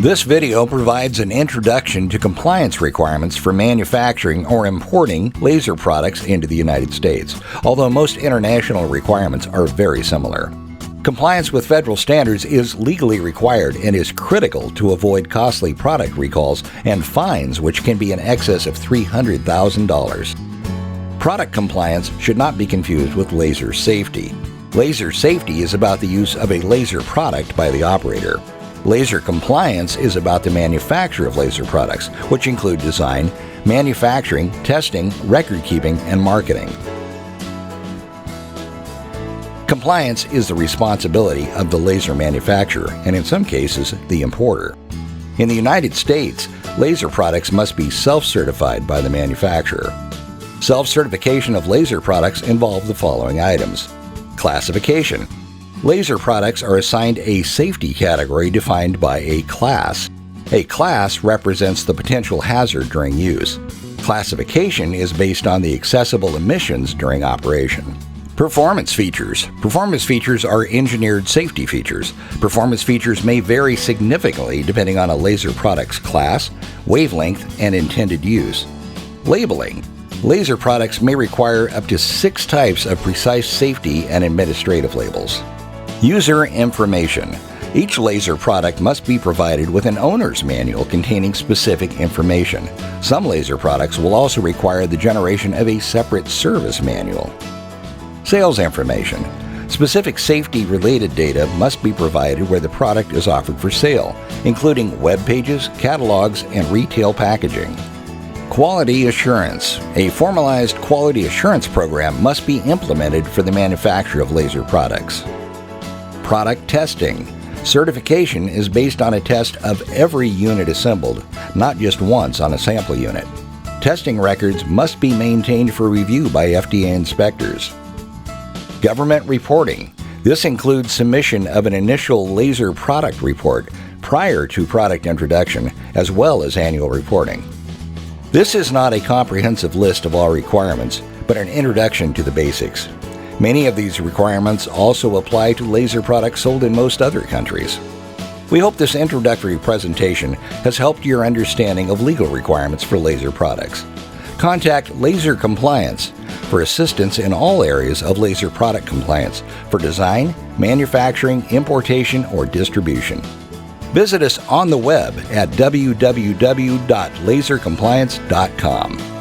This video provides an introduction to compliance requirements for manufacturing or importing laser products into the United States, although most international requirements are very similar. Compliance with federal standards is legally required and is critical to avoid costly product recalls and fines which can be in excess of $300,000. Product compliance should not be confused with laser safety. Laser safety is about the use of a laser product by the operator. Laser compliance is about the manufacture of laser products, which include design, manufacturing, testing, record keeping, and marketing. Compliance is the responsibility of the laser manufacturer, and in some cases, the importer. In the United States, laser products must be self-certified by the manufacturer. Self-certification of laser products involve the following items. Classification. Laser products are assigned a safety category defined by a class. A class represents the potential hazard during use. Classification is based on the accessible emissions during operation. Performance features. Performance features are engineered safety features. Performance features may vary significantly depending on a laser product's class, wavelength, and intended use. Labeling. Laser products may require up to 6 types of precise safety and administrative labels. User information. Each laser product must be provided with an owner's manual containing specific information. Some laser products will also require the generation of a separate service manual. Sales information. Specific safety-related data must be provided where the product is offered for sale, including web pages, catalogs, and retail packaging. Quality assurance. A formalized quality assurance program must be implemented for the manufacture of laser products. Product testing. Certification is based on a test of every unit assembled, not just once on a sample unit. Testing records must be maintained for review by FDA inspectors. Government reporting. This includes submission of an initial laser product report prior to product introduction, as well as annual reporting. This is not a comprehensive list of all requirements, but an introduction to the basics. Many of these requirements also apply to laser products sold in most other countries. We hope this introductory presentation has helped your understanding of legal requirements for laser products. Contact Laser Compliance for assistance in all areas of laser product compliance for design, manufacturing, importation, or distribution. Visit us on the web at www.lasercompliance.com.